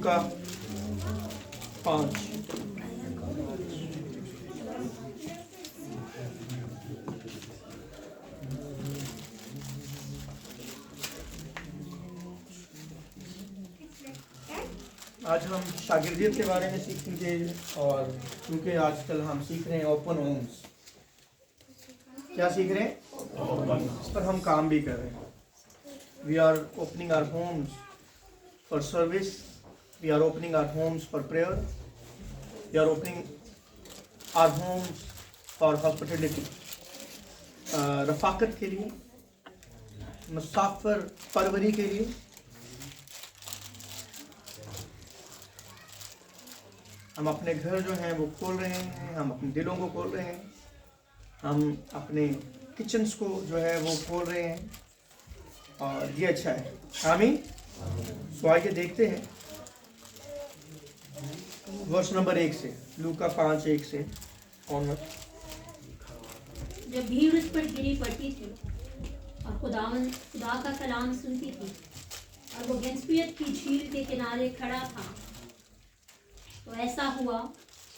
लूका 5। आज हम शागिर्दियत के बारे में सीखेंगे, और क्योंकि आजकल हम सीख रहे हैं ओपन होम्स। क्या सीख रहे हैं? इस पर हम काम भी कर रहे हैं। We are opening our homes for service, we are opening our homes for prayer, we are opening our homes for hospitality, रफाकत के लिए, मुसाफिर परवरी के लिए। हम अपने घर जो हैं वो खोल रहे हैं, हम अपने दिलों को खोल रहे हैं, हम अपने किचन्स को जो है वो खोल रहे हैं, और ये अच्छा है। आमीन। सो आइए देखते हैं वर्ष नंबर 1 से, लूका 5:1 से ऑनवर्ड। जब भीड़ उस पर गिरी पड़ती थी और खुदा का कलाम सुनती थी, और वो गेंसपियत की झील के किनारे खड़ा था, तो ऐसा हुआ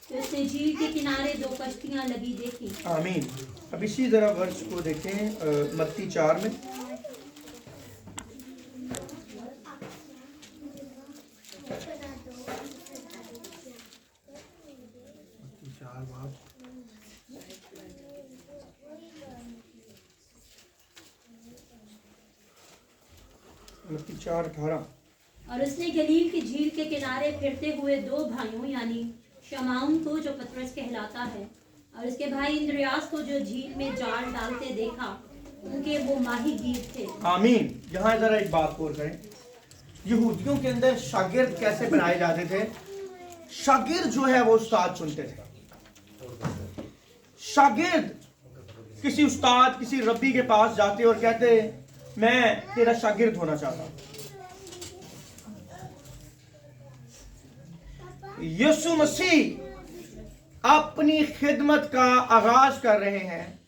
कि उसने झील के किनारे 2 कश्तियां लगी देखी। आमीन। अब इसी तरह वर्ष को देखें मत्ती 4 में। मत्ती 4:18। और उसने गलील की झील के किनारे फिरते हुए 2 भाइयों यानी शमाउन को, जो पतरस कहलाता है, और उसके भाई इंद्रियास को, जो झील में जाल डालते देखा। उनके वो माहीगीर थे। आमीन। यहाँ जरा एक बात और करें, यहूदियों के अंदर शागिर्द कैसे बनाए जाते थे? शागिर्द जो है वो उस्ताद चुनते थे। शागिर्द किसी उस्ताद, किसी रब्बी के पास जाते और कहते, मैं तेरा शागिर्द होना चाहता हूं। यीशु मसीह अपनी खिदमत का आगाज कर रहे हैं,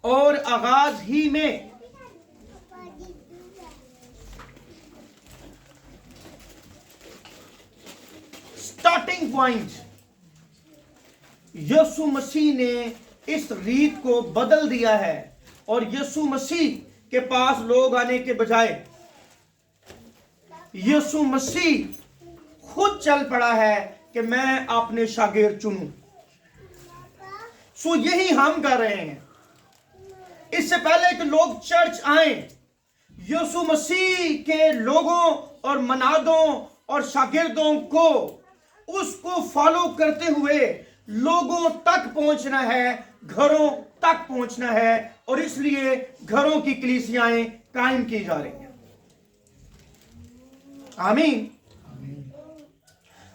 और आगाज ही में स्टार्टिंग पॉइंट यीशु मसीह ने इस रीत को बदल दिया है, और यीशु मसीह के पास लोग आने के बजाय यीशु मसीह खुद चल पड़ा है कि मैं अपने शागिर्द चुनूं। सो यही हम कर रहे हैं। इससे पहले कि लोग चर्च आए, यीशु मसीह के लोगों और मनादों और शागिर्दों को उसको फॉलो करते हुए लोगों तक पहुंचना है, घरों तक पहुंचना है, और इसलिए घरों की कलीसियाएं कायम की जा रही हैं। आमीन।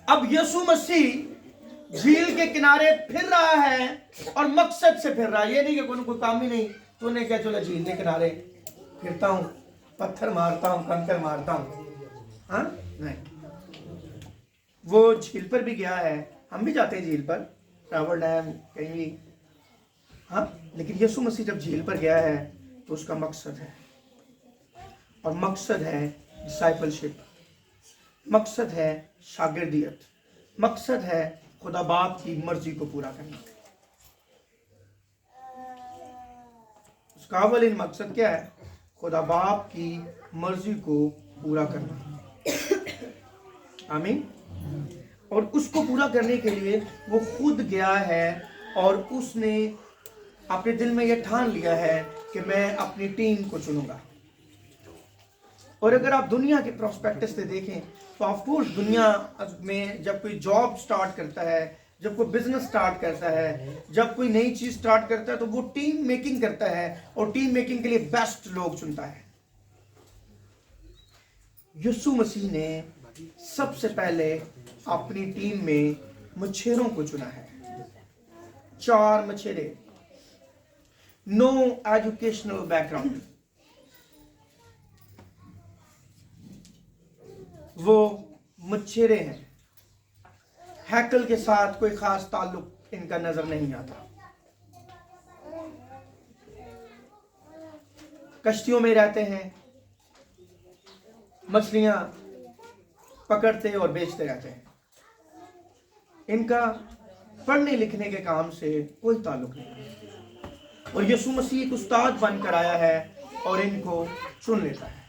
अब यीशु मसीह झील के किनारे फिर रहा है, और मकसद से फिर रहा है। ये नहीं कि कोई काम ही नहीं, तूने क्या, चलो झील के किनारे फिरता हूं, पत्थर मारता हूं, कंकर मारता हूं। हाँ, नहीं। वो झील पर भी गया है, हम भी जाते हैं झील पर, टावर डैम कहीं भी। हाँ, लेकिन यीशु मसीह जब झील पर गया है तो उसका मकसद है, और मकसद है डिसाइपलशिप, मकसद है शागिर्दियत, मकसद है खुदा बाप की मर्जी को पूरा करना। उसका अव्वलीन मकसद क्या है? खुदा बाप की मर्जी को पूरा करना। आमीन। और उसको पूरा करने के लिए वो खुद गया है, और उसने अपने दिल में यह ठान लिया है कि मैं अपनी टीम को चुनूंगा। और अगर आप दुनिया के प्रोस्पेक्टस से देखें तो ऑफकोर्स दुनिया में जब कोई जॉब स्टार्ट करता है, जब कोई बिजनेस स्टार्ट करता है, जब कोई नई चीज स्टार्ट करता है, तो वो टीम मेकिंग करता है, और टीम मेकिंग के लिए बेस्ट लोग चुनता है। यीशु मसीह ने सबसे पहले अपनी टीम में मछेरों को चुना है। 4 मछेरे, नो एजुकेशनल बैकग्राउंड, वो मछेरे हैं। हैकल के साथ कोई खास ताल्लुक इनका नजर नहीं आता। कश्तियों में रहते हैं, मछलियां पकड़ते और बेचते रहते हैं। इनका पढ़ने लिखने के काम से कोई ताल्लुक नहीं, और यीशु मसीह एक उस्ताद बनकर आया है और इनको चुन लेता है।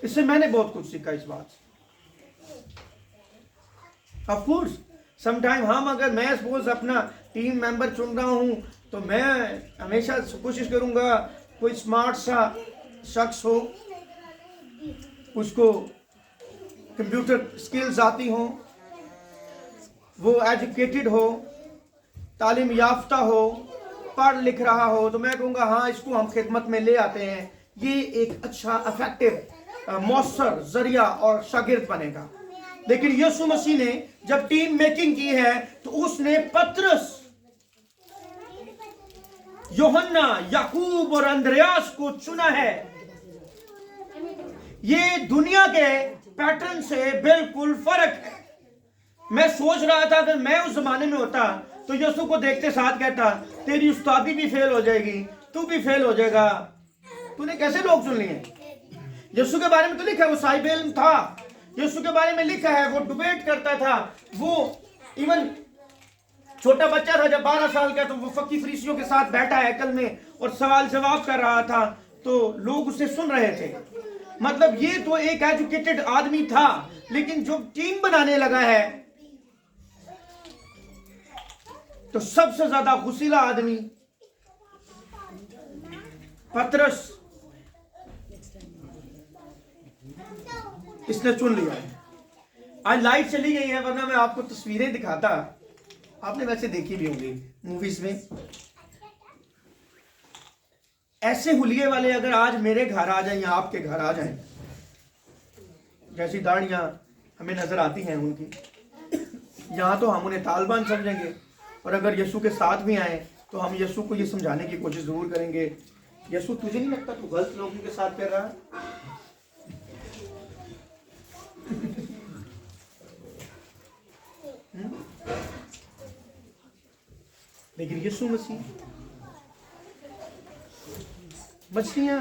इससे मैंने बहुत कुछ सीखा इस बात से। ऑफ कोर्स समटाइम अगर मैं सपोज अपना टीम मेंबर चुन रहा हूं तो मैं हमेशा कोशिश करूंगा कोई स्मार्ट सा शख्स हो, उसको कंप्यूटर स्किल्स आती हो, वो एजुकेटेड हो, तालीम याफ्ता हो, पढ़ लिख रहा हो, तो मैं कहूँगा हाँ इसको हम खिदमत में ले आते हैं। ये एक अच्छा इफेक्टिव मौसर जरिया और शागिर्द बनेगा। लेकिन यीशु मसीह ने जब टीम मेकिंग की है तो उसने पतरस, यूहन्ना, याकूब और अंद्रयास को चुना है। ये दुनिया के पैटर्न से बिल्कुल फर्क है। मैं सोच रहा था अगर मैं उस जमाने में होता तो यीशु को देखते साथ कहता तेरी उस्तादी भी फेल हो जाएगी, तू भी फेल हो जाएगा, तूने कैसे लोग चुन लिए। यीशु के बारे में तो लिखा है वो साहिब इल्म था, यीशु के बारे में लिखा है वो डिबेट करता था, वो इवन छोटा बच्चा था जब 12 साल का तो वो फकी फरीसियों के साथ बैठा हैकल में और सवाल जवाब कर रहा था तो लोग उसे सुन रहे थे। मतलब ये तो एक एजुकेटेड आदमी था, लेकिन जो टीम बनाने लगा है तो सबसे ज्यादा गुस्सीला आदमी पतरस, इसने चुन लिया है। आज लाइट चली गई है वरना मैं आपको तस्वीरें दिखाता, आपने वैसे देखी भी होंगी मूवीज में। ऐसे हुलिये वाले अगर आज मेरे घर आ जाएं या आपके घर आ जाएं, जैसी दाढ़ियां हमें नजर आती हैं उनकी, यहां तो हम उन्हें तालिबान समझेंगे, और अगर यीशु के साथ भी आए तो हम यीशु को ये समझाने की कोशिश जरूर करेंगे, यीशु तुझे नहीं लगता तू गलत लोगों के साथ कर रहा है। लेकिन यीशु मसीह मछलियां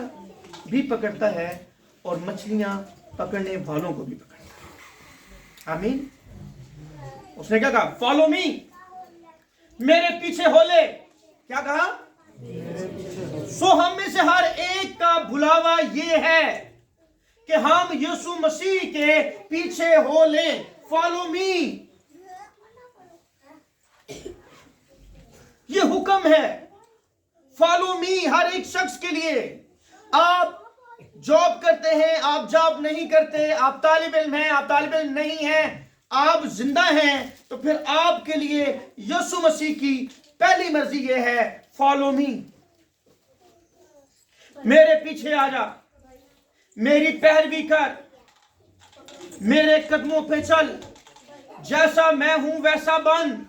भी पकड़ता है और मछलियां पकड़ने वालों को भी पकड़ता है। आमीन। उसने क्या कहा? फॉलो मी, मेरे पीछे हो ले। क्या कहा? सो हम में से हर एक का बुलावा ये है कि हम यीशु मसीह के पीछे हो ले। फॉलो मी, ये हुक्म है। फॉलो मी हर एक शख्स के लिए। आप जॉब करते हैं, आप जॉब नहीं करते, आप तालिब इल्म हैं, आप तालिब इल्म नहीं हैं, आप जिंदा हैं, तो फिर आपके लिए यीशु मसीह की पहली मर्जी ये है, फॉलो मी, मेरे पीछे आ जा, मेरी पैरवी कर, मेरे कदमों पे चल, जैसा मैं हूं वैसा बन।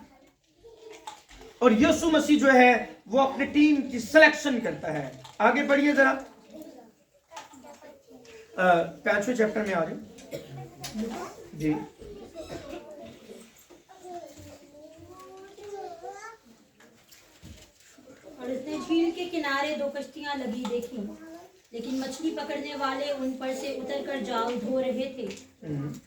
और यीशु मसीह जो है वो अपनी टीम की सिलेक्शन करता है। आगे बढ़िए जरा, 5वें चैप्टर में आ रहे जी। और उसने झील के किनारे 2 कश्तियां लगी देखी, लेकिन मछली पकड़ने वाले उन पर से उतरकर जाल धो रहे थे।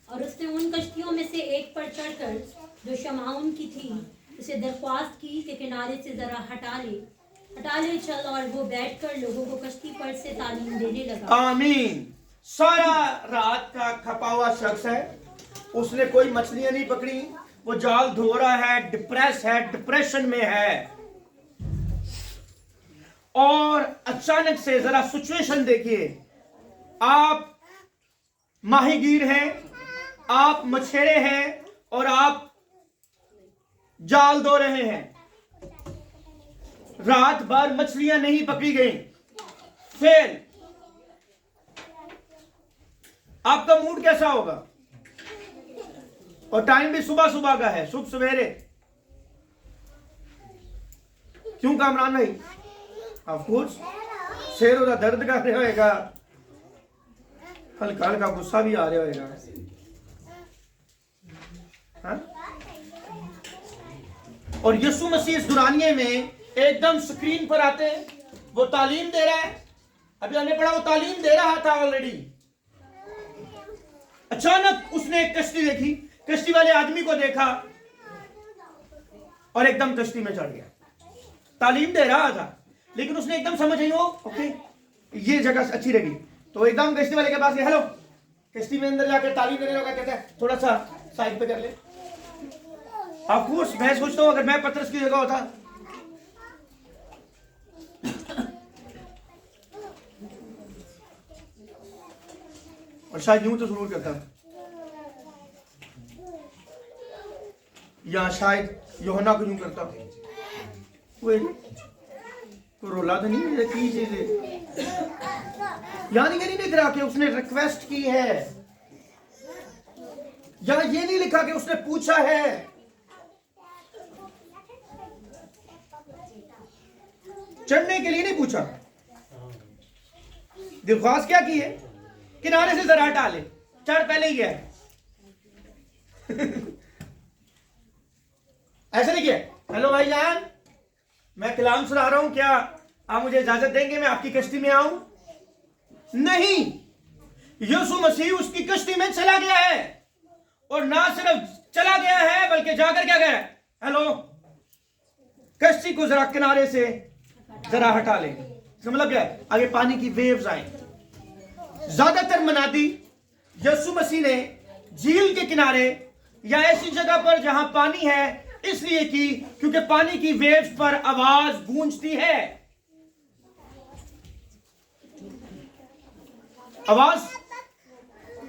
और उसने उन कश्तियों में से एक पर चढ़कर, जो शमआउन की थी, उसे दरख्वास्त की कि किनारे से जरा हटा ले चल, और वो बैठकर लोगों को कश्ती पर से तालीम देने लगा। आमीन। सारा रात का खपा हुआ शख्स है, उसने कोई मछलियां नहीं पकड़ी, वो जाल धो रहा है, डिप्रेस है, डिप्रेशन में है। और अचानक से जरा सिचुएशन देखिए, आप माहीगीर हैं, आप मछेरे हैं और आप जाल धो रहे हैं। रात भर मछलियां नहीं पकड़ी गई, फेल। आपका मूड कैसा होगा? और टाइम भी सुबह सुबह का है, सुबह सवेरे। क्यों कामरान भाई? ऑफ कोर्स शेर होगा, दर्द कर रहा होगा, हल्का हल्का गुस्सा भी आ रहा होगा। हाँ? और यीशु मसीह इस दुरानिये में एकदम स्क्रीन पर आते हैं, वो तालीम दे रहा है। अभी हमने पढ़ा वो तालीम दे रहा था ऑलरेडी, अचानक उसने एक कश्ती देखी, कश्ती वाले आदमी को देखा और एकदम कश्ती में चढ़ गया। तालीम दे रहा था लेकिन उसने एकदम समझ आई, वो ओके ये जगह अच्छी लगी, तो एकदम कश्ती वाले के पास गया। हेलो, कश्ती में अंदर जाकर तालीम देने लगा, कहता है थोड़ा सा साइड पे कर ले। ऑफकोर्स मैं सोचता हूं अगर मैं पतरस की जगह होता, और शायद यूं तो जरूर करता, या शायद यूहन्ना को यूं करता। कोई रोला तो नहीं है की चीज यानी ये नहीं लिख रहा कि उसने रिक्वेस्ट की है, या ये नहीं लिखा कि उसने पूछा है। चढ़ने के लिए नहीं पूछा, दरख्वास्त क्या की है, किनारे से जरा हटा ले, चढ़ पहले ही है। ऐसा नहीं किया, हेलो भाईजान मैं कलाम सुना रहा हूं, क्या आप मुझे इजाजत देंगे मैं आपकी कश्ती में आऊं? नहीं, यीशु मसीह उसकी कश्ती में चला गया है, और ना सिर्फ चला गया है बल्कि जाकर क्या कह, हेलो कश्ती को जरा किनारे से जरा हटा ले। इसका मतलब क्या है, आगे पानी की वेव्स आए। ज्यादातर मनादी यीशु मसीह ने झील के किनारे या ऐसी जगह पर जहां पानी है इसलिए की क्योंकि पानी की वेव्स पर आवाज गूंजती है, आवाज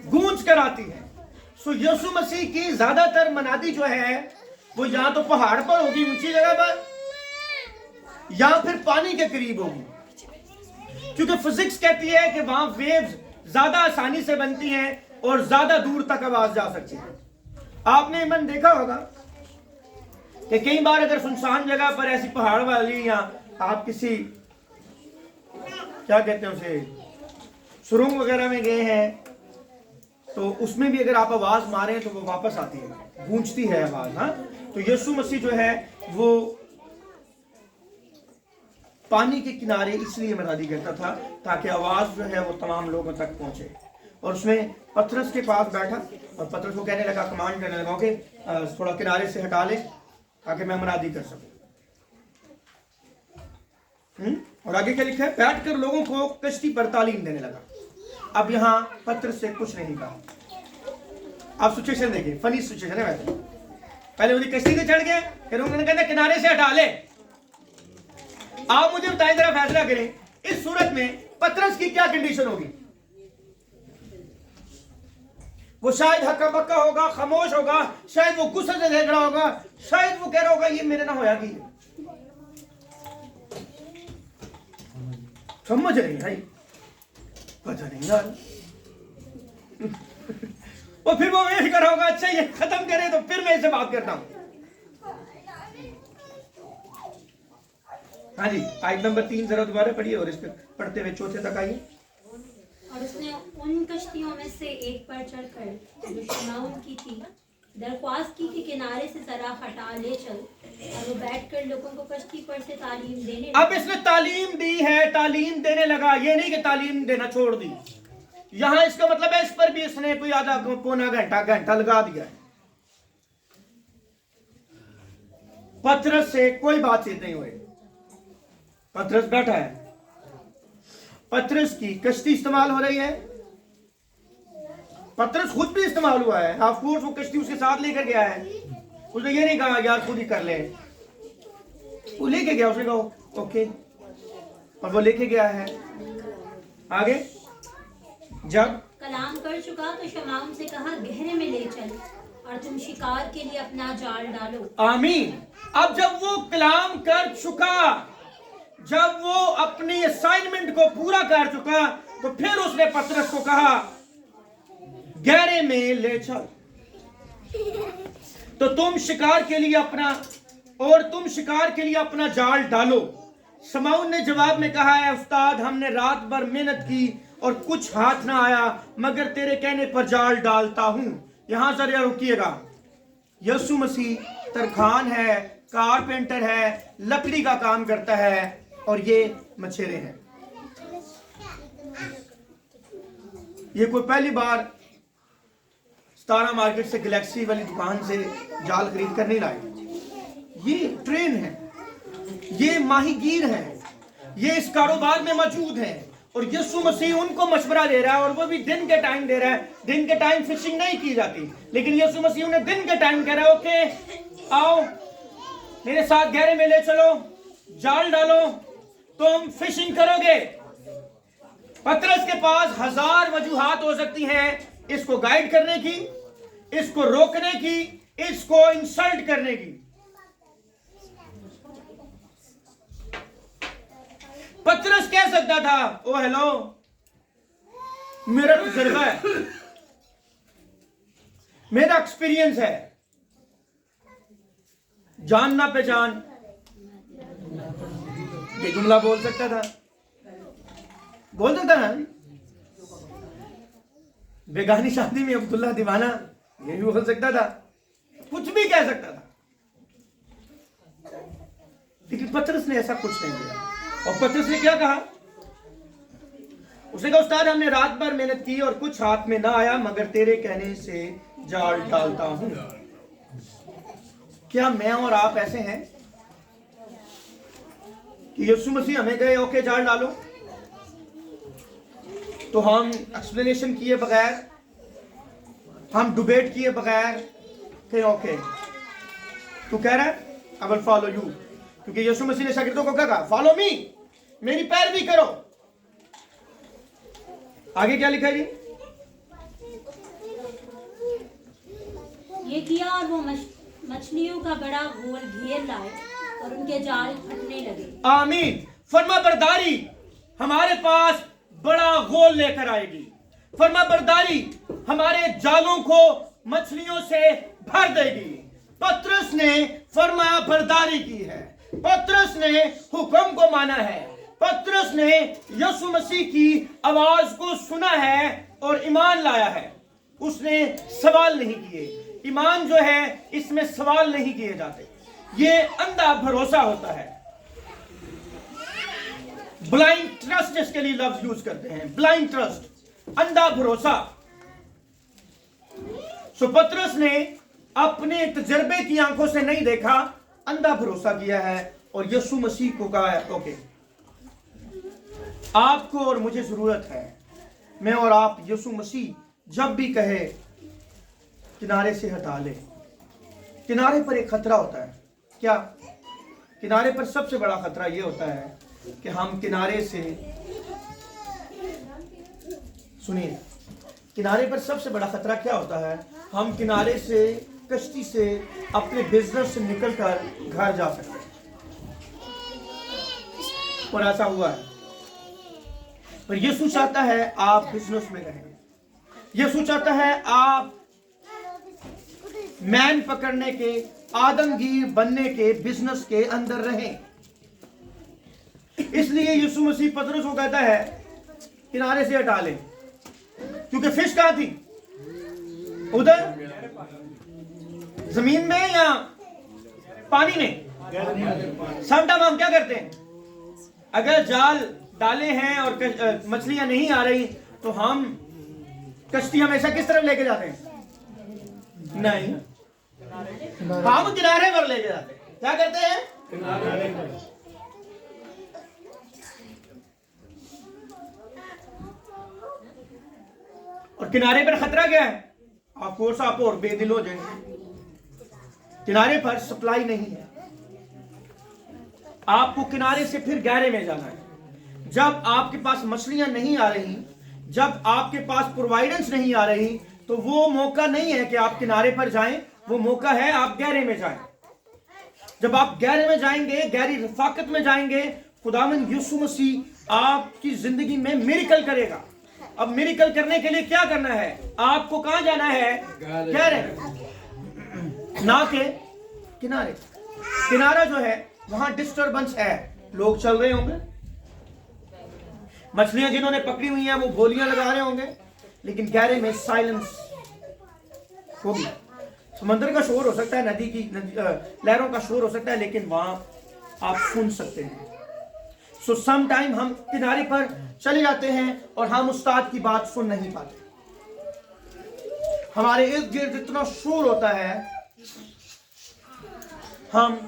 गूंज कर आती है। सो यीशु मसीह की ज्यादातर मनादी जो है वो या तो पहाड़ पर होगी, ऊंची जगह पर, या फिर पानी के करीब होगी, क्योंकि फिजिक्स कहती है कि वहां वेव्स ज्यादा आसानी से बनती हैं और ज्यादा दूर तक आवाज जा सकती है। आपने मन देखा होगा कि कई बार अगर सुनसान जगह पर ऐसी पहाड़ वाली, या आप किसी क्या कहते हैं उसे सुरंग वगैरह में गए हैं, तो उसमें भी अगर आप आवाज मारें तो वो वापस आती है, गूंजती है आवाज। हाँ, तो यीशु मसीह जो है वो पानी के किनारे इसलिए मनादी करता था ताकि आवाज जो है वो तमाम लोगों तक पहुंचे। और उसमें पतरस के पास बैठा और पतरस को कहने लगा, कमांड करने लगा कि थोड़ा किनारे से हटा ले ताकि मैं मनादी कर सकूं। और आगे क्या लिखा है, बैठ कर लोगों को कश्ती पर तालीम देने लगा। अब यहां पतरस से कुछ नहीं कहा। आप सिचुएशन देखिए, फनी सिचुएशन है वैसे। पहले उन्हें कश्ती से चढ़ गए, फिर उन्होंने कहते किनारे से हटा ले। आप मुझे बताएं, जरा फैसला करें, इस सूरत में पतरस की क्या कंडीशन होगी? वो शायद हक्का बक्का होगा, खामोश होगा, शायद वो गुस्से से देख रहा होगा, शायद वो कह रहा होगा ये मेरे ना होया कि समझ नहीं भाई, पता नहीं यार। और फिर वो ये कर होगा, अच्छा ये खत्म करे तो फिर मैं इससे बात करता हूं। हाँ जी, आयत नंबर 3 जरा दोबारा पढ़िए और इस पे पढ़ते हुए चौथे तक आइए। और उसने उन कश्तियों में से एक पर चढ़कर जो शमौन की थी दरख्वास्त की कि किनारे से जरा हटा ले चल, और वो बैठकर लोगों को कश्ती पर से तालीम देने लगा। अब इसने तालीम दी है, तालीम देने लगा, ये नहीं कि तालीम देना छोड़ दी। यहां इसका मतलब है इस पर भी इसने कोई आधा पौना घंटा लगा दिया है। पतरस से कोई बातचीत नहीं हुई। पतरस बैठा है, पतरस की कश्ती इस्तेमाल हो रही है, पतरस खुद भी इस्तेमाल हुआ है। ऑफ कोर्स वो कश्ती उसके साथ लेकर गया है, उसने ये नहीं कहा यार खुद ही कर ले, वो लेके गया, उसने कहा ओके, और वो लेके गया है। आगे जब कलाम कर चुका तो शमौन से कहा गहरे में ले चल और तुम शिकार के लिए अपना जाल डालो। आमीन। अब जब वो कलाम कर चुका, जब वो अपनी असाइनमेंट को पूरा कर चुका, तो फिर उसने पतरस को कहा गहरे में ले चल, तो तुम शिकार के लिए अपना जाल डालो। शमौन ने जवाब में कहा है उस्ताद, हमने रात भर मेहनत की और कुछ हाथ ना आया, मगर तेरे कहने पर जाल डालता हूं। यहां जरा रुकिएगा। यीशु मसीह तरखान है, कारपेंटर है, लकड़ी का काम करता है, और ये मछेरे हैं। ये कोई पहली बार सतारा मार्केट से गैलेक्सी वाली दुकान से जाल खरीद कर नहीं लाए। ये ट्रेन है, ये माहीगीर है, ये इस कारोबार में मौजूद है और यीशु मसीह उनको मशवरा दे रहा है और वो भी दिन के टाइम दे रहा है। दिन के टाइम फिशिंग नहीं की जाती, लेकिन यीशु मसीह उन्हें दिन के टाइम कह रहा है ओके आओ मेरे साथ गहरे में ले चलो, जाल डालो, तुम फिशिंग करोगे। पतरस के पास 1000 वजूहात हो सकती हैं इसको गाइड करने की, इसको रोकने की, इसको इंसल्ट करने की। पतरस कह सकता था ओ हेलो मेरा तजुर्बा है, मेरा एक्सपीरियंस है, जान ना पहचान, ये जुमला बोल सकता था, बोल सकता ना। बेगानी शादी में अब्दुल्ला दीवाना, ये भी बोल सकता था, कुछ भी कह सकता था, लेकिन पतरस ने ऐसा कुछ नहीं किया। और पतरस ने क्या कहा? उसने कहा उस्ताद हमने रात भर मेहनत की और कुछ हाथ में ना आया, मगर तेरे कहने से जाल डालता हूं। क्या मैं और आप ऐसे हैं कि यीशु मसीह हमें कहे ओके जाल डालो तो हम एक्सप्लेनेशन किए बगैर, हम डिबेट किए बगैर कहे ओके तू कह रहा है आई विल फॉलो यू, क्योंकि यीशु मसीह ने शागिर्दों को क्या कहा? फॉलो मी, मेरी पैरवी करो। आगे क्या लिखा है जी? ये किया और वो मछलियों का बड़ा गोल घेर लाए और उनके जाल फटने लगे। आमीन। फर्माबरदारी हमारे पास बड़ा गोल लेकर आएगी। फर्माबरदारी हमारे जालों को मछलियों से भर देगी। पतरस ने फर्माबरदारी की है, पतरस ने हुक्म को माना है, पतरस ने यीशु मसीह की आवाज को सुना है और ईमान लाया है। उसने सवाल नहीं किए। ईमान जो है इसमें सवाल नहीं किए जाते, ये अंधा भरोसा होता है। ब्लाइंड ट्रस्ट इसके लिए लफ्ज यूज करते हैं, ब्लाइंड ट्रस्ट, अंधा भरोसा। सो पतरस ने अपने तजर्बे की आंखों से नहीं देखा, अंधा भरोसा किया है और यीशु मसीह को कहा है ओके आपको और मुझे जरूरत है, मैं और आप यीशु मसीह जब भी कहे किनारे से हटा ले। किनारे पर एक खतरा होता है। क्या? किनारे पर सबसे बड़ा खतरा यह होता है कि हम किनारे से, सुनिए, किनारे पर सबसे बड़ा खतरा क्या होता है? हम किनारे से, कश्ती से, अपने बिजनेस से निकलकर घर जा सकते हैं। और ऐसा हुआ है। पर यीशु चाहता है आप बिजनेस में रहें। यीशु चाहता है आप मैन पकड़ने के, आदमगीर बनने के बिजनेस के अंदर रहें। इसलिए यीशु मसीह पतरस को कहता है किनारे से हटा ले, क्योंकि फिश कहां थी? उधर जमीन में या पानी में? समटाइम हम क्या करते हैं, अगर जाल डाले हैं और मछलियां नहीं आ रही तो हम कश्ती हमेशा किस तरफ लेके जाते हैं? नहीं, हम किनारे पर लेके जाते हैं। क्या करते हैं? और किनारे पर खतरा क्या है? ऑफकोर्स आप और बेदिल हो जाएंगे। किनारे पर सप्लाई नहीं है, आपको किनारे से फिर गहरे में जाना है। जब आपके पास मछलियां नहीं आ रही, जब आपके पास प्रोवाइडेंस नहीं आ रही, तो वो मौका नहीं है कि आप किनारे पर जाएं, वो मौका है आप गहरे में जाएं। जब आप गहरे में जाएंगे, गहरी रफाकत में जाएंगे, खुदावंद यीशु मसीह आपकी जिंदगी में मिरेकल करेगा। अब मिरेकल करने के लिए क्या करना है? आपको कहां जाना है? गहरे, ना के किनारे। किनारा जो है वहां डिस्टर्बेंस है, लोग चल रहे होंगे, मछलियां जिन्होंने पकड़ी हुई हैं वो गोलियां लगा रहे होंगे, लेकिन गहरे में साइलेंस होगी। समंदर का शोर हो सकता है, नदी की लहरों का शोर हो सकता है, लेकिन वहां आप सुन सकते हैं। सो सम टाइम हम किनारे पर चले जाते हैं और हम उस्ताद की बात सुन नहीं पाते, हमारे इर्द गिर्द इतना शोर होता है, हम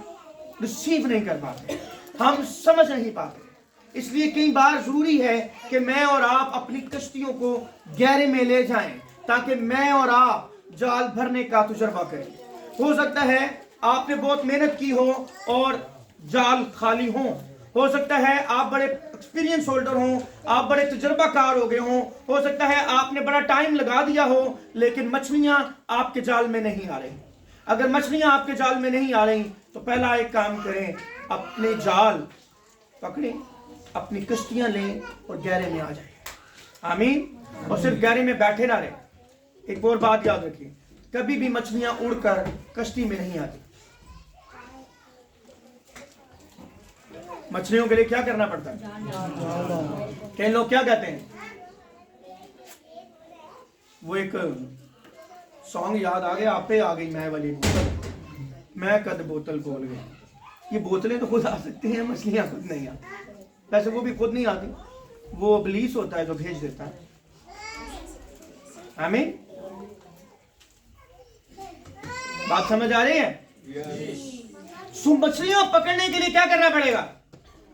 रिसीव नहीं कर पाते, हम समझ नहीं पाते। इसलिए कई बार जरूरी है कि मैं और आप अपनी कश्तियों को गहरे में ले जाएं, ताकि मैं और आप जाल भरने का तजुर्बा करें। हो सकता है आपने बहुत मेहनत की हो और जाल खाली हो सकता है आप बड़े एक्सपीरियंस होल्डर हो, आप बड़े तजुर्बाकार हो गए हो सकता है आपने बड़ा टाइम लगा दिया हो, लेकिन मछलियां आपके जाल में नहीं आ रही। अगर मछलियां आपके जाल में नहीं आ रही तो पहला एक काम करें, अपने जाल पकड़ें, अपनी कश्तियां लें और गहरे में आ जाए। आमीन। और सिर्फ गहरे में बैठे ना रहे। एक और बात याद रखिए, कभी भी मछलियां उड़कर कश्ती में नहीं आती। मछलियों के लिए क्या करना पड़ता है? कई लोग क्या कहते हैं, वो एक सॉन्ग याद आ गया, आप पे आ गई मैं वाली बोतल, मैं कद बोतल खोल गई। ये बोतलें तो खुद आ सकती हैं, मछलियां खुद नहीं आती। वैसे वो भी खुद नहीं आती, वो इब्लीस होता है जो भेज देता है। आमीन। बात समझ आ रही है? मछलियों पकड़ने के लिए क्या करना पड़ेगा?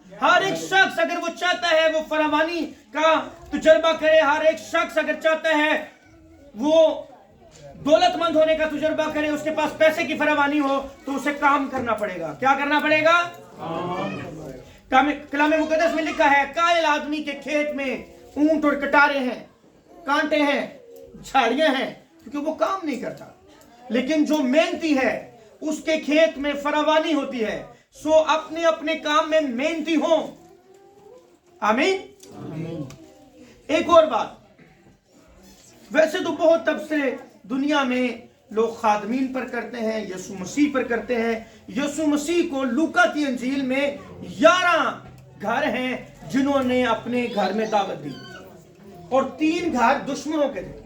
हर एक शख्स अगर वो चाहता है वो फरावानी का तजुर्बा करे, हर एक शख्स अगर चाहता है वो दौलतमंद होने का तजुर्बा करे, उसके पास पैसे की फरावानी हो, तो उसे काम करना पड़ेगा। क्या करना पड़ेगा? कलाम मुकद्दस में लिखा है, कायल आदमी के खेत में ऊंट और कटारे हैं, कांटे हैं, झाड़ियां हैं, क्योंकि वो काम नहीं करता। लेकिन जो मेहनती है उसके खेत में फरावानी होती है। सो अपने अपने काम में मेहनती हो। आमीन। एक और बात, वैसे तो बहुत तब से दुनिया में लोग खादमीन पर करते हैं, यीशु मसीह पर करते हैं। यीशु मसीह को लूका की इंजील में 11 घर हैं जिन्होंने अपने घर में दावत दी, और 3 घर दुश्मनों के थे।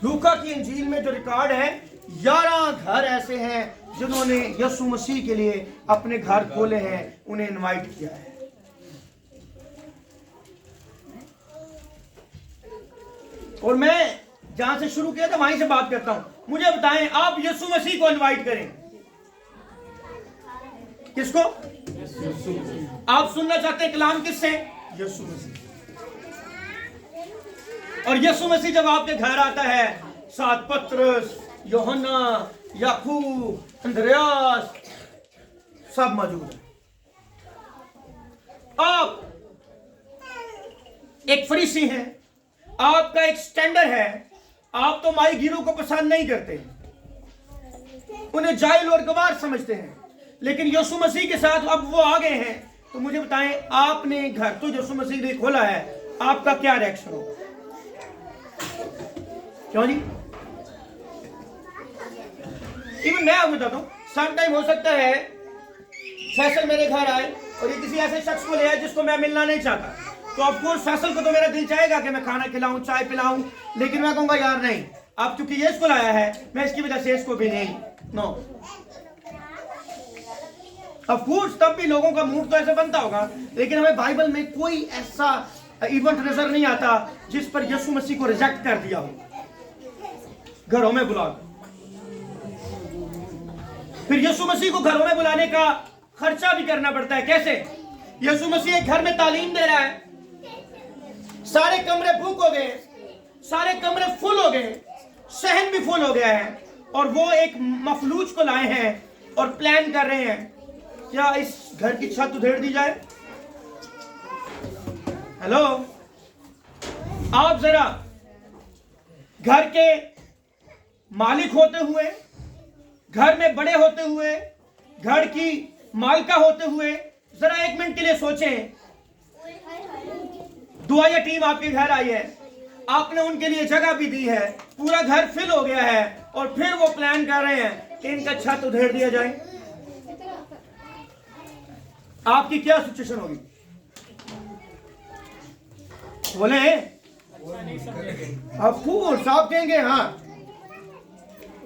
लूका की इंजील में जो रिकॉर्ड है, 11 घर ऐसे हैं जिन्होंने यीशु मसीह के लिए अपने घर खोले हैं, उन्हें इनवाइट किया है। और मैं जहां से शुरू किया था वहीं से बात करता हूं। मुझे बताएं, आप यीशु मसीह को इनवाइट करें, किसको? आप सुनना चाहते हैं कलाम किससे? यीशु मसीह। और यीशु मसीह जब आपके घर आता है, साथ पतरस, यूहन्ना, याकूब, अंद्रयास सब मौजूद है। आप एक फरीसी हैं, आपका एक स्टैंडर्ड है, आप तो माई गिरों को पसंद नहीं करते, उन्हें जाहिल और गवार समझते हैं। लेकिन यीशु मसीह के साथ अब वो आ गए हैं, तो मुझे बताएं, आपने घर तो यीशु मसीह ने खोला है, आपका क्या रिएक्शन होगा? क्यों जी? इवन मैं आपको बताता हूं, सम टाइम हो सकता है फैसल मेरे घर आए और ये किसी ऐसे शख्स को ले आए जिसको मैं मिलना नहीं चाहता, तो ऑफ कोर्स फैसल को तो मेरा दिल चाहेगा कि मैं खाना खिलाऊं, चाय पिलाऊं, लेकिन मैं कहूंगा यार नहीं, अब क्योंकि ये इसको लाया है, मैं इसकी वजह से इसको भी नहीं। नो, ऑफ कोर्स तब भी लोगों का मूड तो ऐसे बनता होगा, लेकिन हमें बाइबल में कोई ऐसा इवेंट नजर नहीं आता जिस पर यीशु मसीह को रिजेक्ट कर दिया हो घरों में बुला। फिर यीशु मसीह को घरों में बुलाने का खर्चा भी करना पड़ता है। कैसे? यीशु मसीह एक घर में तालीम दे रहा है, सारे कमरे बुक हो गए, सारे कमरे फुल हो गए, सहन भी फुल हो गया है, और वो एक मफलूज को लाए हैं और प्लान कर रहे हैं क्या इस घर की छत उधेड़ दी जाए। हेलो, आप जरा घर के मालिक होते हुए, घर में बड़े होते हुए, घर की मालिका होते हुए, जरा एक मिनट के लिए सोचें, दुआया टीम आपके घर आई है, आपने उनके लिए जगह भी दी है, पूरा घर फिल हो गया है, और फिर वो प्लान कर रहे हैं कि इनका छत उधेड़ दिया जाए। आपकी क्या सिचुएशन होगी? बोले आप कोर्स आप कहेंगे हाँ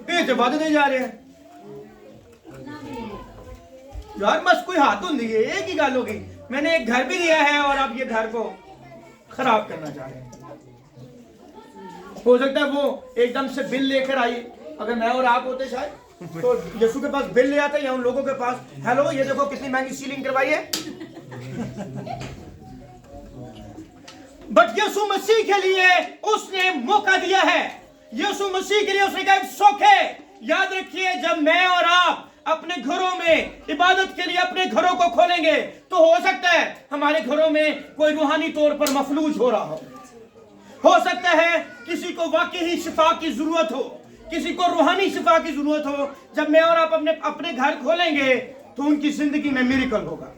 ये तो बात नहीं जा रहे हैं यार, बस कोई हाथ तो नहीं है, एक ही गाल होगी, मैंने एक घर भी लिया है और आप ये घर को खराब करना चाह रहे हैं। हो सकता है वो एकदम से बिल लेकर आई, अगर मैं और आप होते शायद तो यीशु के पास बिल ले आते या उन लोगों के पास, हेलो ये देखो कितनी महंगी सीलिंग करवाई है। बट यीशु मसीह के लिए उसने मौका दिया है, यीशु मसीह के लिए उसने कहा सुख है। याद रखिए, जब मैं और आप अपने घरों में इबादत के लिए अपने घरों को खोलेंगे तो हो सकता है हमारे घरों में कोई रूहानी तौर पर मफलूज हो रहा हो सकता है किसी को वाकई ही शिफा की जरूरत हो, किसी को रूहानी शिफा की जरूरत हो। जब मैं और आप अपने घर खोलेंगे तो उनकी जिंदगी में मिरेकल होगा।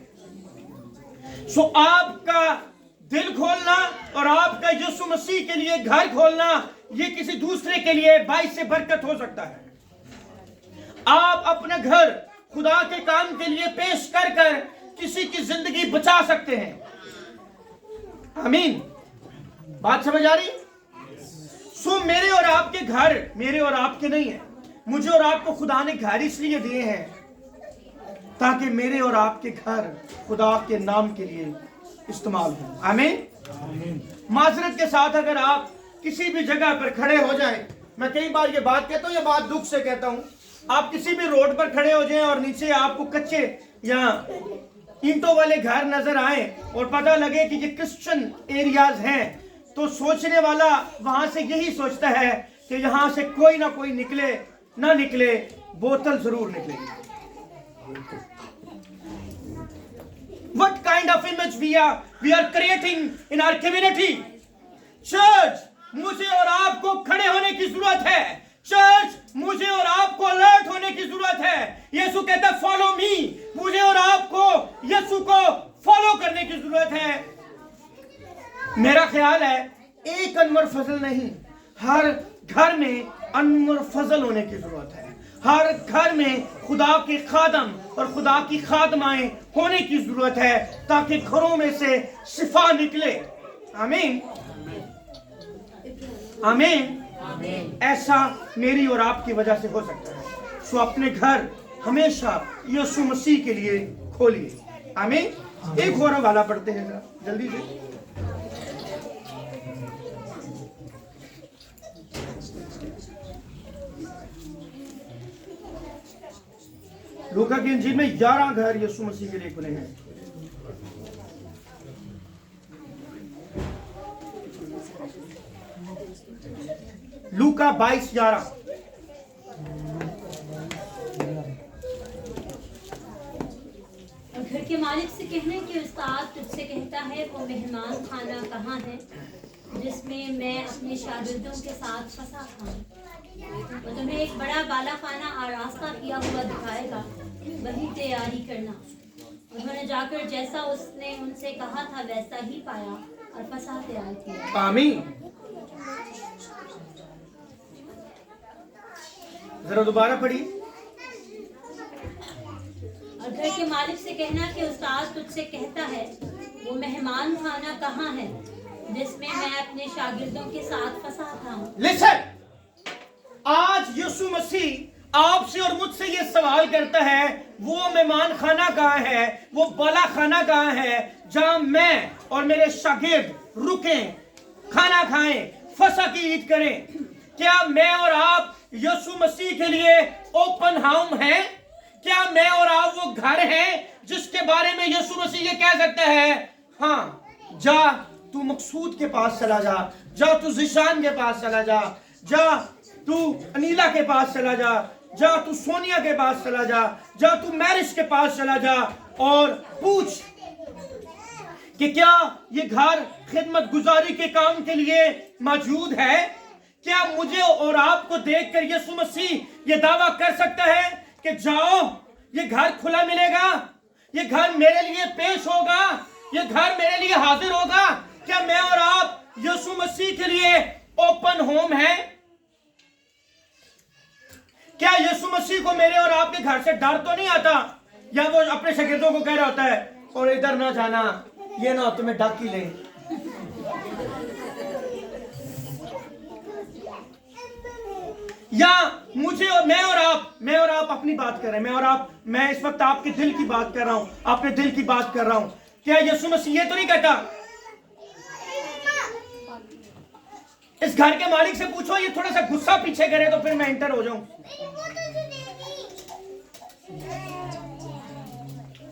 सो आपका दिल खोलना और आपका यीशु मसीह के लिए घर खोलना, ये किसी दूसरे के लिए बाइस से बरकत हो सकता है। आप अपना घर खुदा के काम के लिए पेश कर कर किसी की जिंदगी बचा सकते हैं। आमीन, बात समझ आ रही? सो मेरे और आपके घर मेरे और आपके नहीं है, मुझे और आपको खुदा ने घर इसलिए दिए हैं ताकि मेरे और आपके घर खुदा के नाम के लिए इस्तेमाल हो। आमीन। माजरत के साथ अगर आप किसी भी जगह पर खड़े हो जाएं, मैं कई बार ये बात कहता हूं, ये बात दुख से कहता हूं, आप किसी भी रोड पर खड़े हो जाएं और नीचे आपको कच्चे या ईंटों वाले घर नजर आए और पता लगे कि ये क्रिश्चियन एरियाज हैं, तो सोचने वाला वहां से यही सोचता है कि यहां से कोई ना कोई निकले ना निकले, बोतल जरूर निकलेगी। What kind of image we are creating in our community? Church, मुझे और आपको खड़े होने की जरूरत है। चर्च, मुझे और आपको अलर्ट होने की जरूरत है। यीशु कहता है फॉलो मी, मुझे और आपको यीशु को फॉलो करने की जरूरत है। मेरा ख्याल है एक अनवर फजल नहीं, हर घर में अनवर फजल होने की जरूरत है। हर घर में खुदा के खादम और खुदा की खादमाएं होने की जरूरत है ताकि घरों में से शिफा निकले। आमीन, आमीन। ऐसा मेरी और आपकी वजह से हो सकता है। सो अपने घर हमेशा यीशु मसीह के लिए खोलिए। आमीन। एक और वाला पढ़ते हैं जरा जल्दी से। लूका की इंजील में 11 घर यीशु मसीह के लिए खुले हैं। लूका 22:11। घर के मालिक से कहना कि उस्ताद तुझसे कहता है वो मेहमान खाना कहाँ है जिसमें मैं अपने शागिर्दों के साथ फंसा खाऊं। वो तुम्हें एक बड़ा बाला खाना आरास्ता किया हुआ दिखाएगा, वही तैयारी करना। उन्होंने जाकर जैसा उसने उनसे कहा था वैसा ही पाया और फंसा तैयार किया। आमीन। जरा दोबारा पढ़िए। और घर के मालिक से कहना कि उस्ताद तुझसे कहता है वो मेहमान खाना कहाँ है जिसमें मैं अपने शागिर्दों के साथ फंसा था। लिसन, आज यीशु मसीह आपसे और मुझसे ये सवाल करता है वो मेहमान खाना कहाँ है, वो बाला खाना कहाँ है जहां मैं और मेरे शागिर्द रुकें, खाना खाएं, फसा की ईद करें। क्या मैं और आप यीशु मसीह के लिए ओपन होम हैं? क्या मैं और आप वो घर हैं जिसके बारे में यीशु मसीह ये कह सकता है, हाँ जा तू मकसूद के पास चला जा, जा तू जिशान के पास चला जा, जा तू अनीला के पास चला जा, जा तू सोनिया के पास चला जा, जा तू मैरिज के पास चला जा और पूछ कि क्या ये घर खिदमत गुजारी के काम के लिए मौजूद है। क्या मुझे और आपको देखकर यीशु मसीह ये दावा कर सकता है कि जाओ ये घर खुला मिलेगा, ये घर मेरे लिए पेश होगा, ये घर मेरे लिए हाजिर होगा? क्या मैं और आप यीशु मसीह के लिए ओपन होम है? क्या यीशु मसीह को मेरे और आपके घर से डर तो नहीं आता, या वो अपने शागिर्दों को कह रहा होता है और इधर ना जाना, ये ना तुम्हें डाक ही ले। या मुझे और मैं और आप अपनी बात कर रहे हैं, मैं इस वक्त आपके दिल की बात कर रहा हूं, अपने दिल की बात कर रहा हूं। क्या यीशु मसीह ये तो नहीं कहता इस घर के मालिक से पूछो ये थोड़ा सा गुस्सा पीछे करे तो फिर मैं एंटर हो जाऊं।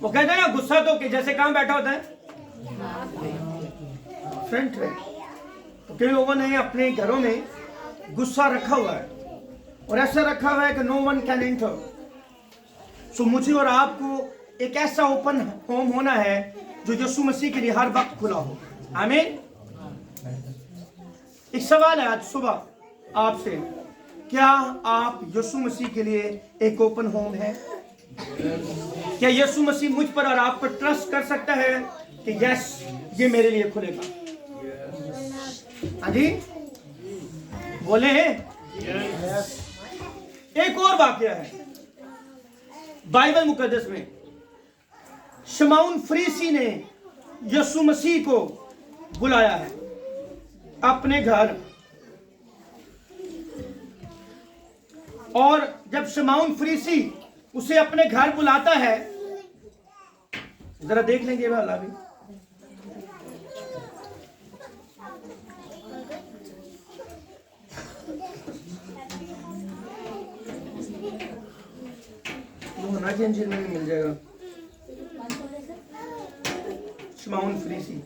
वो कहते हैं ना गुस्सा तो कि जैसे कहां बैठा होता है, फ्रंट में। तो कई लोगों ने अपने घरों में गुस्सा रखा हुआ है और ऐसा रखा हुआ है कि नो वन कैन एंटर। सो मुझे और आपको एक ऐसा ओपन होम होना है जो यीशु मसीह के लिए हर वक्त खुला हो। आमीन। एक सवाल है आज सुबह आपसे, क्या आप यीशु मसीह के लिए एक ओपन होम है? क्या यीशु मसीह मुझ पर और आप पर ट्रस्ट कर सकता है कि यस ये मेरे लिए खुलेगा? हाँ जी बोले yes. एक और वाकया है बाइबल मुकद्दस में। शमौन फरीसी ने यीशु मसीह को बुलाया है अपने घर, और जब शमौन फरीसी उसे अपने घर बुलाता है, जरा देख लेंगे वाला भी। होना चाहिए में मिल जाएगा। शमौन फरीसी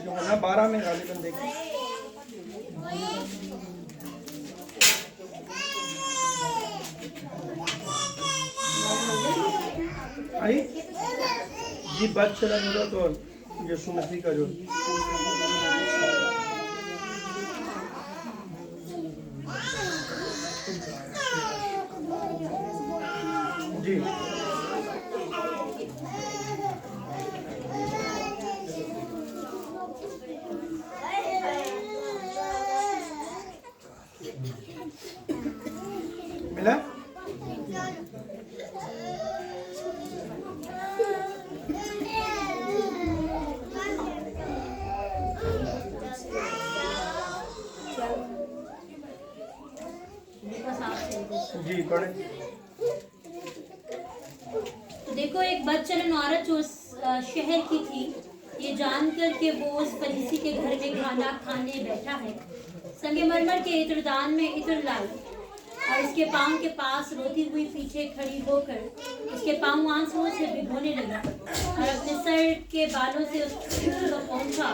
जो है ना 12 में गालिबन देखें। आई जी बात चला मिला तो यीशु मसीह का जो जी मिला। जी पढ़े। तो देखो एक बदचलन औरत जो उस शहर की थी, ये जानकर के वो उस फरीसी के घर में खाना खाने बैठा है, संगमरमर के इत्रदान में इत्र लाई और इसके पाँव के पास रोती हुई पीछे खड़ी होकर इसके पाँव आंसुओं से भिगोने लगी और अपने सर के बालों से उस इत्र को पोंछा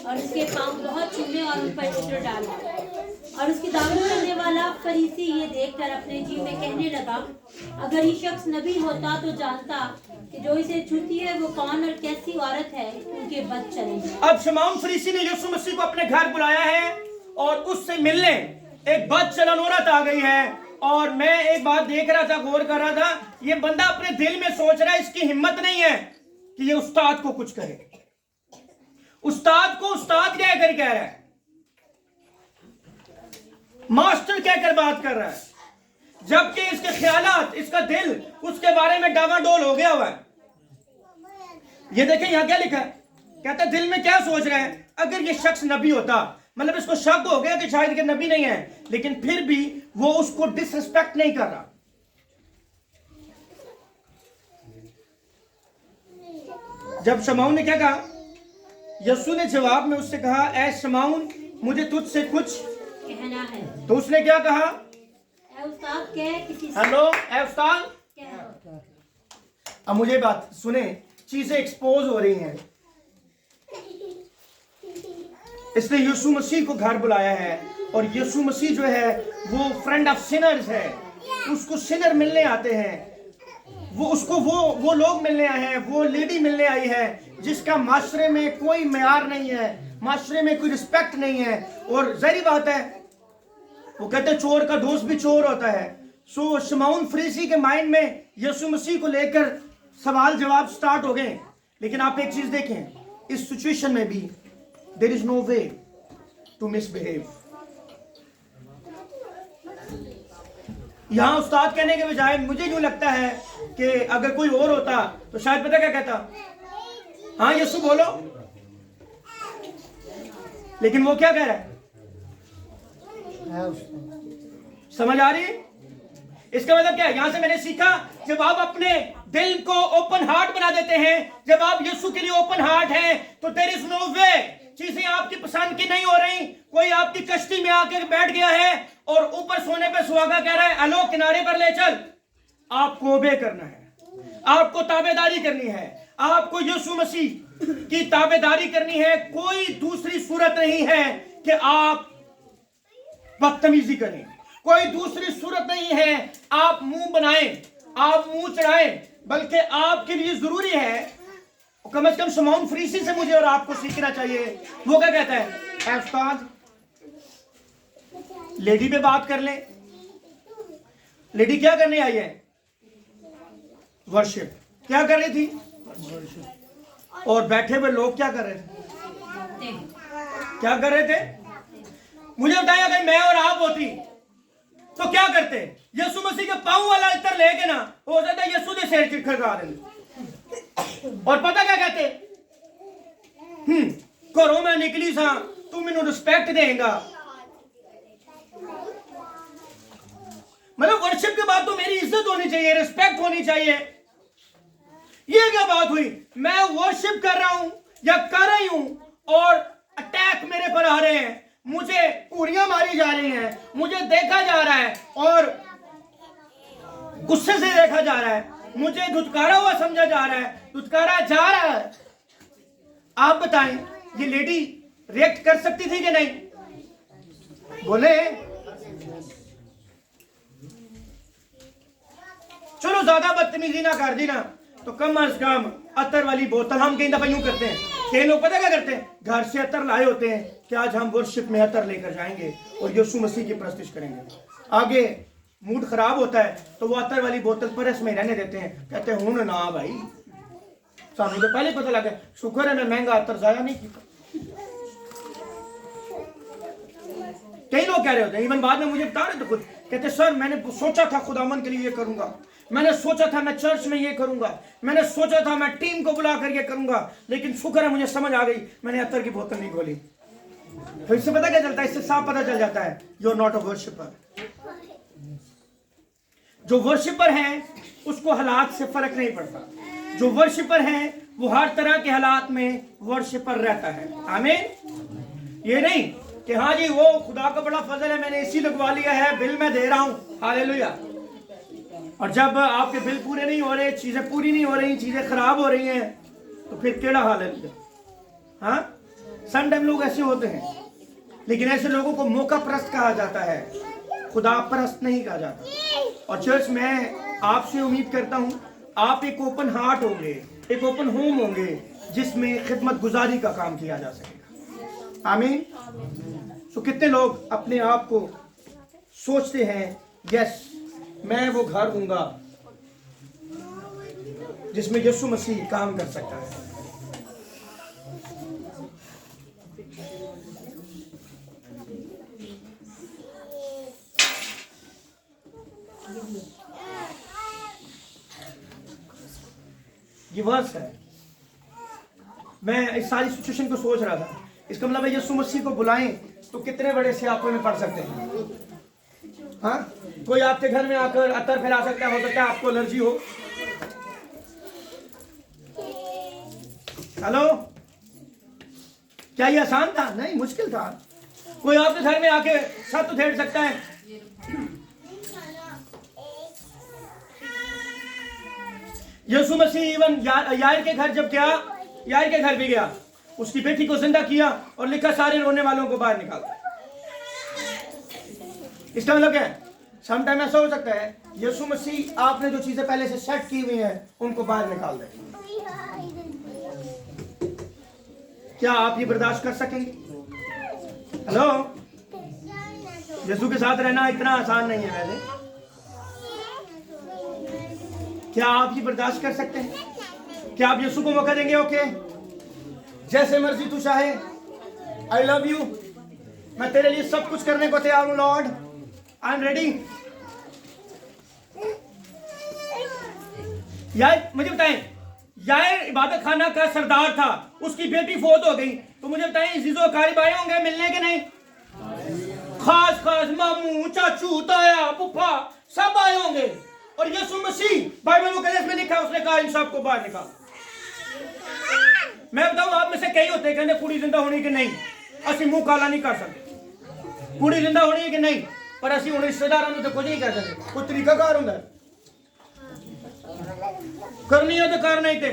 और उसके पाँव बहुत चूमे और उन पर इत्र डाला। और उसकी दावत करने वाला फरीसी ये देखकर अपने जी में कहने लगा, अगर ये शख्स नबी होता तो जानता कि जो इसे छूती है वो कौन और कैसी औरत है, उनके बद चले। अब शमौन फरीसी ने यीशु मसीह को अपने घर बुलाया है और उससे मिलने एक बदचलन औरत आ गई है। और मैं एक बात देख रहा था, गौर कर रहा था, ये बंदा अपने दिल में सोच रहा है, इसकी हिम्मत नहीं है कि ये उस्ताद को कुछ कहे। उस्ताद को उस्ताद कहकर कह रहा है, मास्टर कहकर बात कर रहा है, जबकि इसके ख्यालात, इसका दिल उसके बारे में डावाडोल हो गया हुआ है। ये देखें यहां क्या लिखा है, कहता है दिल में क्या सोच रहे हैं, अगर ये शख्स नबी होता, मतलब इसको शक हो गया कि शायद ये नबी नहीं है, लेकिन फिर भी वो उसको डिसरिस्पेक्ट नहीं कर रहा। जब शमौन ने क्या कहा, यीशु ने जवाब में उससे कहा, ऐ शमौन मुझे तुझसे कुछ कहना है। तो उसने क्या कहा, ऐ उस्ताद कह किसी से। हेलो ऐ उस्ताद। कह। अब मुझे बात सुने, चीजें एक्सपोज हो रही हैं। इसने यीशु मसीह को घर बुलाया है और यीशु मसीह जो है वो फ्रेंड ऑफ सिनर्स है, उसको सिनर मिलने आते हैं, वो उसको वो लोग मिलने आए हैं, वो लेडी मिलने आई है जिसका माशरे में कोई मेयार नहीं है, माशरे में कोई रिस्पेक्ट नहीं है। और जाहिर बात है, वो कहते हैं चोर का दोस्त भी चोर होता है। सो शमौन फरीसी के माइंड में यीशु मसीह को लेकर सवाल जवाब स्टार्ट हो गए। लेकिन आप एक चीज देखें, इस सिचुएशन में भी there is no way to misbehave। यहां उस्ताद कहने के बजाय मुझे यूं लगता है कि अगर कोई और होता तो शायद पता क्या कहता, हाँ यीशु बोलो। लेकिन वो क्या कह रहा है? समझ आ रही है? इसका मतलब क्या है? यहां से मैंने सीखा, जब आप अपने दिल को ओपन हार्ट बना देते हैं, जब आप यीशु के लिए ओपन हार्ट हैं, तो देयर इज नो वे चीजें आपकी पसंद की नहीं हो रही। कोई आपकी कश्ती में आकर बैठ गया है और ऊपर सोने पे सुहागा कह रहा है हेलो किनारे पर ले चल। आपको ओबे करना है, आपको ताबेदारी करनी है, आपको यीशु मसीह की ताबेदारी करनी है। कोई दूसरी सूरत नहीं है कि आप बदतमीजी करें, कोई दूसरी सूरत नहीं है आप मुंह बनाएं, आप मुंह चढ़ाएं, बल्कि आपके लिए जरूरी है, कम से कम शमौन फरीसी से मुझे और आपको सीखना चाहिए। वो क्या कहता है? उस्ताद लेडी पे बात कर लें। लेडी क्या करने आई है? वर्शिप। क्या कर रही थी? और बैठे हुए लोग क्या कर रहे थे? क्या कर रहे थे? मुझे बताइए, अगर मैं और आप होती तो क्या करते? यीशु मसीह के पांव वाला इत्र लेके ना हो जाता यीशु दे सिर चिखड़का देंगे। और पता क्या कहते? घरों में निकली सा तू मैनू रिस्पेक्ट देगा। मतलब वर्शिप के बाद तो मेरी इज्जत होनी चाहिए, रिस्पेक्ट होनी चाहिए। ये क्या बात हुई? मैं वर्शिप कर रहा हूं या कर रही हूं और अटैक मेरे पर आ रहे हैं, मुझे उड़ियां मारी जा रही हैं, मुझे देखा जा रहा है और गुस्से से देखा जा रहा है, मुझे धुतकारा हुआ समझा जा रहा है, धुतकारा जा रहा है। आप बताएं, ये लेडी रिएक्ट कर सकती थी कि नहीं? बोले चलो ज्यादा बदतमीजी ना कर दी ना तो कम अज कम अतर वाली बोतल। हम कई दफा यूं करते हैं, कई लोग पता क्या करते हैं? घर से अतर लाए होते हैं कि आज हम वर्शिप में अतर लेकर जाएंगे और यीशु मसीह की प्रस्तुति करेंगे। आगे मूड खराब होता है तो वो अतर वाली बोतल परस में रहने देते हैं, कहते हैं हूं ना भाई, सामने तो पहले पता लगा, शुक्र है मैं महंगा अतर जाया नहीं किया। कई लोग कह रहे होते हैं, इवन बाद में मुझे बता रहे थे खुद, कहते सर मैंने सोचा था खुदावन के लिए ये करूंगा, मैंने सोचा था मैं चर्च में ये करूंगा, मैंने सोचा था मैं टीम को बुला कर ये करूंगा, लेकिन शुक्र है मुझे समझ आ गई, मैंने अतर की बोतल नहीं खोली। तो इससे पता क्या चलता है? इससे साफ पता चल जाता है you are not a worshipper. जो वर्शिपर है उसको हालात से फर्क नहीं पड़ता। जो वर्शिपर है वो हर तरह के हालात में वर्शिपर रहता है। आमीन। ये नहीं कि हाँ जी वो खुदा का बड़ा फजल है, मैंने एसी लगवा लिया है, बिल मैं दे रहा हूं, हालेलुया। और जब आपके बिल पूरे नहीं हो रहे, चीजें पूरी नहीं हो रही, चीजें खराब हो रही हैं, तो फिर केड़ा हाल है? हाँ, सम टाइम लोग ऐसे होते हैं, लेकिन ऐसे लोगों को मौका परस्त कहा जाता है, खुदा परस्त नहीं कहा जाता। और चर्च मैं आपसे उम्मीद करता हूं आप एक ओपन हार्ट होंगे, एक ओपन होम होंगे जिसमें खिदमत गुजारी का काम किया जा सकेगा। आमीन। तो कितने लोग अपने आप को सोचते हैं यस मैं वो घर दूंगा जिसमें यीशु मसीह काम कर सकता है। ये वर्स है। मैं इस सारी सिचुएशन को सोच रहा था, इसका मतलब है यीशु मसीह को बुलाएं तो कितने बड़े स्यापे में पड़ सकते हैं। हाँ, कोई आपके घर में आकर अतर फैला सकता है, हो सकता है आपको एलर्जी हो। हेलो, क्या ये आसान था? नहीं, मुश्किल था। कोई आपके घर में आके छत उधेड़ सकता है। यीशु मसीह इवन यार के घर जब गया, यार के घर भी गया, उसकी बेटी को जिंदा किया और लिखा सारे रोने वालों को बाहर निकाल। इसका मतलब क्या है? सम टाइम ऐसा हो सकता है यीशु मसीह आपने जो चीजें पहले से सेट की हुई हैं उनको बाहर निकाल दे। क्या आप ये बर्दाश्त कर सकेंगे? हेलो, यीशु के साथ रहना इतना आसान नहीं है वैसे। क्या आप ये बर्दाश्त कर सकते हैं? क्या आप यीशु को मौका देंगे? ओके, जैसे मर्जी तू चाहे, आई लव यू, मैं तेरे लिए सब कुछ करने को तैयार हूं लॉर्ड, आई एम रेडी। यार मुझे बताएं, यार इबादत खाना का सरदार था, उसकी बेटी फौत हो गई, तो मुझे बताएं इज़ीज़ो क़रीब आए होंगे मिलने के नहीं? खास खास मामू, चाचू, ताया, पुप्पा सब आए होंगे। और यीशु मसीह बाइबल मुकद्दस में लिखा है, उसने कहा इन सबको बाहर निकाल। मैं बताऊं आप में से कई होते कहते कुड़ी जिंदा होनी कि नहीं, असि मुंह काला नहीं कर सकते, कुड़ी जिंदा होनी है कि नहीं, पर असि उन रिश्तेदारों को तो कुछ नहीं कर सकते। कोई तरीकाकार होता है, करनी है तो कर, नहीं थे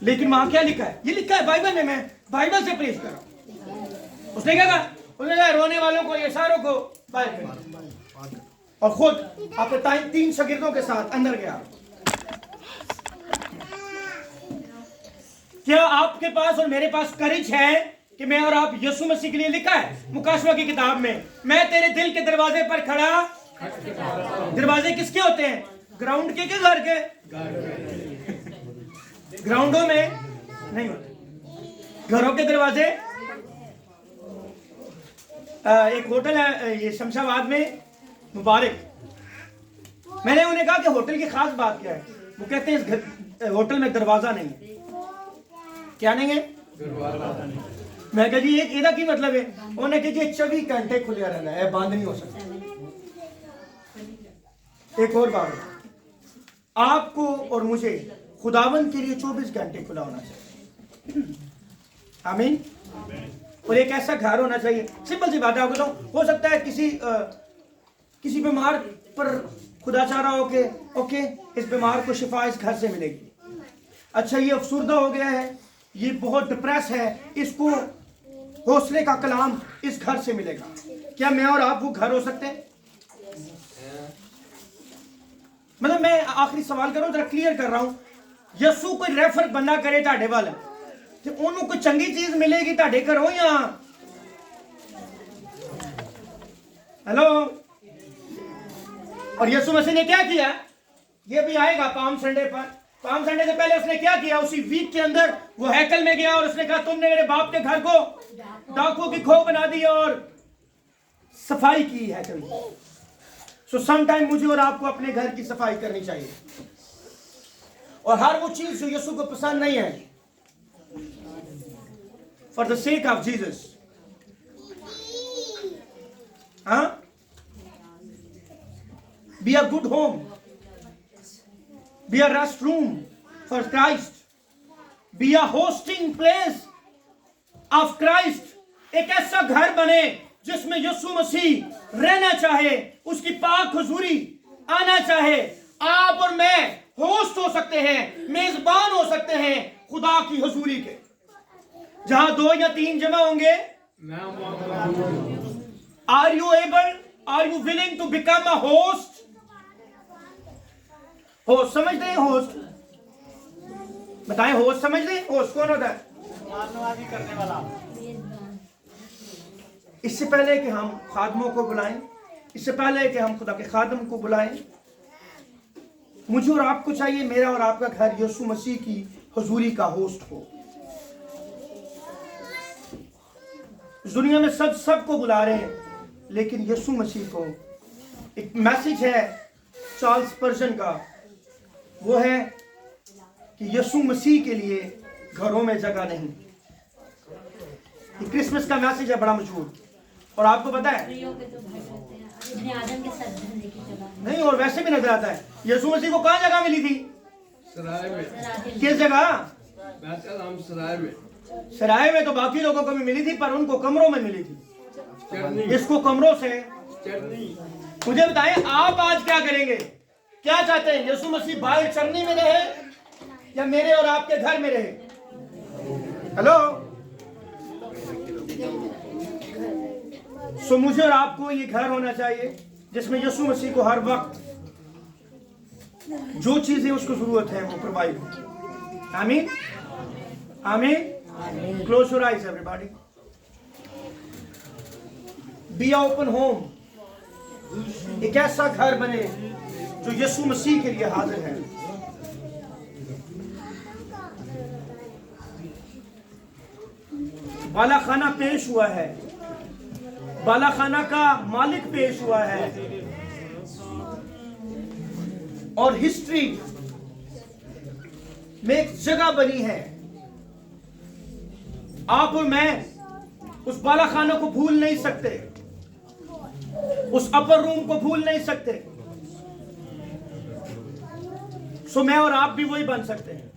लेकिन वहां क्या लिखा है? ये लिखा है बाइबल में, मैं बाइबल से प्रेस कर रहा हूं। उसने क्या कहा? उसने कहा रोने वालों को, ये सारों को बाहर कर, और खुद अपने 3 शागिर्दों के साथ अंदर गया। क्या आपके पास और मेरे पास करेज है कि मैं और आप यीशु मसीह के लिए? लिखा है मुकाशवा की किताब में, मैं तेरे दिल के दरवाजे पर खड़ा। दरवाजे किसके होते हैं? ग्राउंड के घर के? ग्राउंडों में नहीं होते, घरों के दरवाजे। एक होटल है ये शमशाबाद में, मुबारक। मैंने उन्हें कहा कि होटल की खास बात क्या है? वो कहते हैं इस होटल में दरवाजा नहीं है। क्या नहीं है? मैं कहा जी एक ਇਹਦਾ की मतलब है? उन्हें कहा जी 24 घंटे खुला रहना है, बंद नहीं हो सकता। एक और बात, आपको और मुझे खुदावंद के लिए 24 घंटे खुला होना चाहिए। आमीन। और एक ऐसा घर होना चाहिए, सिंपल सी बात है आपको बताऊं, हो सकता है किसी बीमार पर खुदा चाह रहा हो कि ओके इस बीमार को शिफा इस घर से मिलेगी। अच्छा ये अफसुर्दा हो गया है, ये बहुत डिप्रेस है, इसको हौसले का कलाम इस घर से मिलेगा। क्या मैं और आप वो घर हो सकते हैं? मतलब मैं आखिरी सवाल कर रहा हूं, जरा क्लियर कर रहा हूं। यीशु कोई रेफर बंदा करे ताड़े वाल ते ओनू कोई चंगी चीज मिलेगी ताड़े घरों या? हेलो। और यीशु मसीह ने क्या किया? ये भी आएगा पाम संडे पर। पाम संडे से पहले उसने क्या किया? उसी वीक के अंदर वो हैकल में गया और उसने कहा तुमने मेरे बाप के घर को डाकुओं की खोह बना दी और सफाई की हैकल की। सो समटाइम मुझे और आपको अपने घर की सफाई करनी चाहिए। और हर वो चीज जो यीशु को पसंद नहीं है, for the sake of Jesus, be a good home, be a rest room for Christ, be a hosting place of Christ. एक ऐसा घर बने जिसमें यीशु मसीह रहना चाहे, उसकी पाक हुजूरी आना चाहे। आप और मैं होस्ट हो सकते हैं, मेजबान हो सकते हैं खुदा की हुजूरी के। जहां 2 या 3 जमा होंगे, are you able, are you willing to become a host? Host समझते हैं? होस्ट बताएं, होस्ट समझते हैं? होस्ट कौन होता है? करने वाला। इससे पहले कि हम खादमों को बुलाएं, इससे पहले कि हम खुदा के खादम को बुलाएं, मुझे और आपको चाहिए मेरा और आपका घर यीशु मसीह की हुजूरी का होस्ट हो। इस दुनिया में सबको बुला रहे हैं, लेकिन यीशु मसीह को एक मैसेज है चार्ल्स स्पर्जन का, वो है कि यीशु मसीह के लिए घरों में जगह नहीं। ये क्रिसमस का मैसेज है, बड़ा मशहूर। और आपको पता है नहीं, और वैसे भी नजर आता है यीशु मसीह को कहां जगह मिली थी? सराय में। किस जगह? सराय में तो बाकी लोगों को भी मिली थी, पर उनको कमरों में मिली थी, इसको कमरों से। मुझे बताएं आप आज क्या करेंगे? क्या चाहते हैं? यीशु मसीह बाहर चरनी में रहे या मेरे और आपके घर में रहे? हेलो। सो मुझे और आपको ये घर होना चाहिए जिसमें यीशु मसीह को हर वक्त जो चीजें उसको जरूरत है वो प्रोवाइड हो। आमीन, आमीन। Close your eyes everybody. Be a open home. एक ऐसा घर बने जो यीशु मसीह के लिए हाजिर है। बाला खाना पेश हुआ है, बाला खाना का मालिक पेश हुआ है, और हिस्ट्री में एक जगह बनी है। आप और मैं उस बाला खाना को भूल नहीं सकते, उस अपर रूम को भूल नहीं सकते। सो मैं और आप भी वही बन सकते हैं।